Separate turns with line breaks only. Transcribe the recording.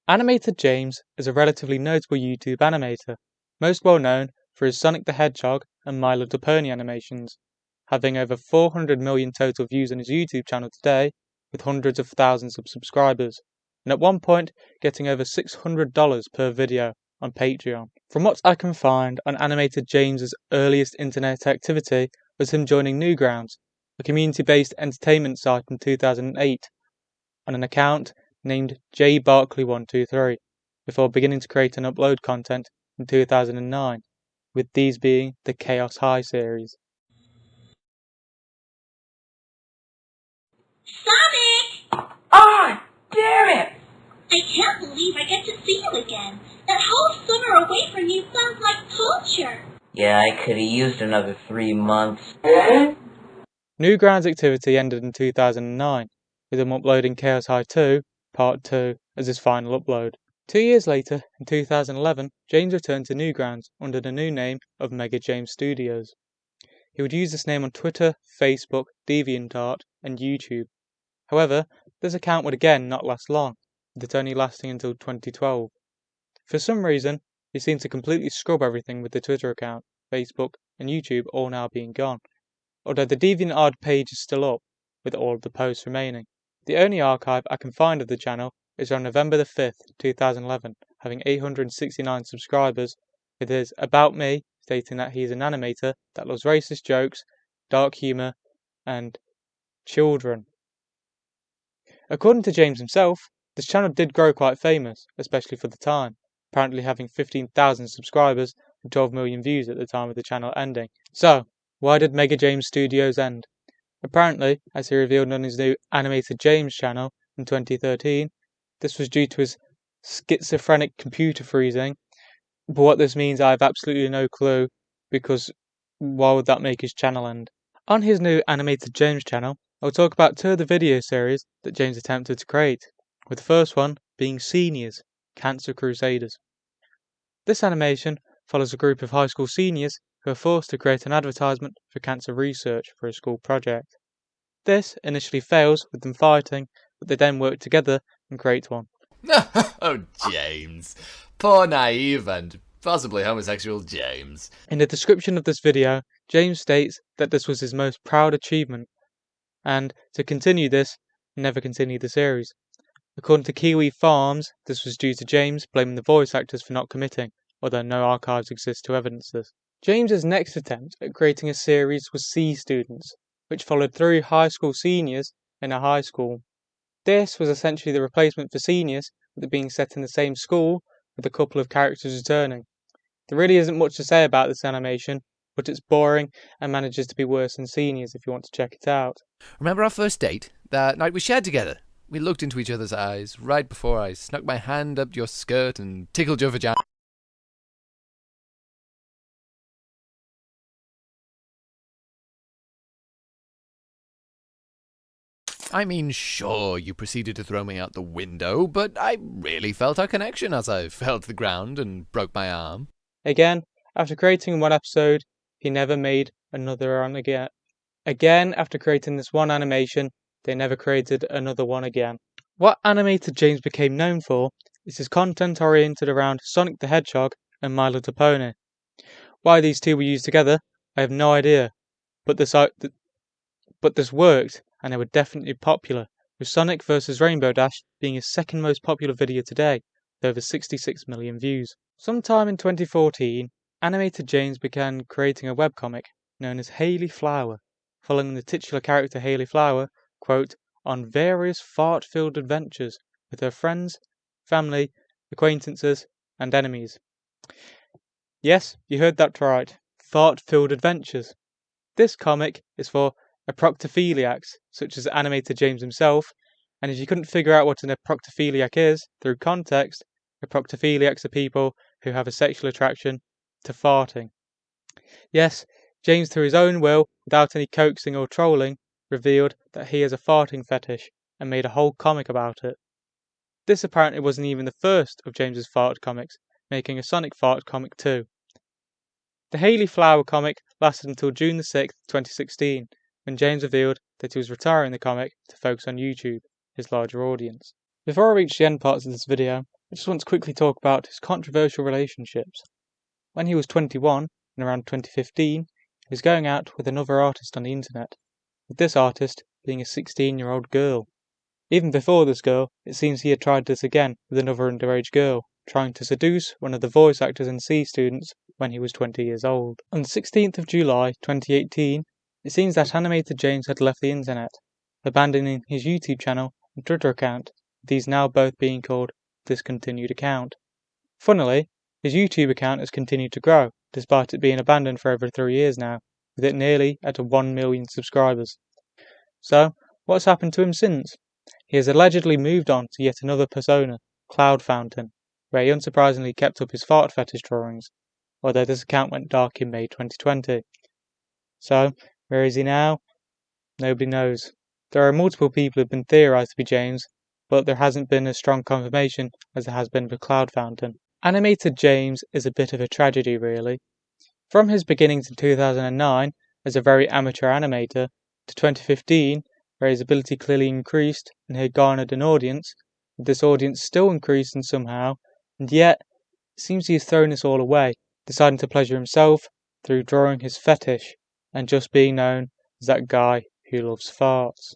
Animated James is a relatively notable YouTube animator, most well known for his Sonic the Hedgehog and My Little Pony animations, having over 400 million total views on his YouTube channel today, with hundreds of thousands of subscribers, and at one point getting over $600 per video on Patreon. From what I can find on Animated James's earliest internet activity was him joining Newgrounds, a community-based entertainment site in 2008, on an account named jbarkley123, before beginning to create and upload content in 2009, with these being the Chaos High series.
Sonic!
Ah, damn it!
I can't believe I get to see you again. That whole summer away from you sounds like torture.
Yeah, I could've used another 3 months.
Newgrounds' activity ended in 2009, with him uploading Chaos High 2, Part 2, as his final upload. 2 years later, in 2011, James returned to Newgrounds under the new name of Mega James Studios. He would use this name on Twitter, Facebook, DeviantArt, and YouTube. However, this account would again not last long, with it only lasting until 2012. For some reason, he seemed to completely scrub everything, with the Twitter account, Facebook, and YouTube all now being gone, although the DeviantArt page is still up, with all of the posts remaining. The only archive I can find of the channel is on November the 5th, 2011, having 869 subscribers, with his About Me stating that he is an animator that loves racist jokes, dark humour, and children. According to James himself, this channel did grow quite famous, especially for the time, apparently having 15,000 subscribers and 12 million views at the time of the channel ending. So, why did Mega James Studios end? Apparently, as he revealed on his new Animated James channel in 2013, this was due to his schizophrenic computer freezing, but what this means I have absolutely no clue, because why would that make his channel end? On his new Animated James channel, I'll talk about 2 of the video series that James attempted to create, with the first one being Seniors, Cancer Crusaders. This animation follows a group of high school seniors who are forced to create an advertisement for cancer research for a school project. This initially fails with them fighting, but they then work together and create one.
Oh, James. Poor naive and possibly homosexual James.
In the description of this video, James states that this was his most proud achievement, and to continue this, never continue the series. According to Kiwi Farms, this was due to James blaming the voice actors for not committing, although no archives exist to evidence this. James's next attempt at creating a series was Sea Students, which followed 3 high school seniors in a high school. This was essentially the replacement for Seniors, with it being set in the same school, with a couple of characters returning. There really isn't much to say about this animation, but it's boring and manages to be worse than Seniors if you want to check it out.
Remember our first date? That night we shared together? We looked into each other's eyes right before I snuck my hand up your skirt and tickled your vagina. I mean, sure, you proceeded to throw me out the window, but I really felt our connection as I fell to the ground and broke my arm.
Again, after creating one episode, he never made another one again. Again, after creating this one animation, they never created another one again. What Animated James became known for is his content oriented around Sonic the Hedgehog and My Little Pony. Why these 2 were used together, I have no idea, but this worked, and they were definitely popular, with Sonic vs Rainbow Dash being his second most popular video today, with over 66 million views. Sometime in 2014, Animated James began creating a webcomic known as Hayley Flower, following the titular character Hayley Flower, quote, on various fart-filled adventures with her friends, family, acquaintances, and enemies. Yes, you heard that right, fart-filled adventures. This comic is for proctophiliacs, such as Animated James himself, and if you couldn't figure out what an proctophiliac is through context, proctophiliacs are people who have a sexual attraction to farting. Yes, James, through his own will, without any coaxing or trolling, revealed that he has a farting fetish and made a whole comic about it. This apparently wasn't even the first of James's fart comics, making a Sonic fart comic too. The Hayley Flower comic lasted until June the 6th, 2016, when James revealed that he was retiring the comic to focus on YouTube, his larger audience. Before I reach the end parts of this video, I just want to quickly talk about his controversial relationships. When he was 21, in around 2015, he was going out with another artist on the internet, with this artist being a 16-year-old girl. Even before this girl, it seems he had tried this again with another underage girl, trying to seduce one of the voice actors and C students when he was 20 years old. On the 16th of July 2018, it seems that Animated James had left the internet, abandoning his YouTube channel and Twitter account, with these now both being called discontinued account. Funnily, his YouTube account has continued to grow, despite it being abandoned for over 3 years now, with it nearly at 1 million subscribers. So, what's happened to him since? He has allegedly moved on to yet another persona, Cloud Fountain, where he unsurprisingly kept up his fart fetish drawings, although this account went dark in May 2020. So, where is he now? Nobody knows. There are multiple people who have been theorized to be James, but there hasn't been as strong confirmation as there has been with Cloud Fountain. Animated James is a bit of a tragedy, really. From his beginnings in 2009 as a very amateur animator to 2015, where his ability clearly increased and he had garnered an audience, with this audience still increasing somehow, and yet it seems he has thrown this all away, deciding to pleasure himself through drawing his fetish and just being known as that guy who loves farts.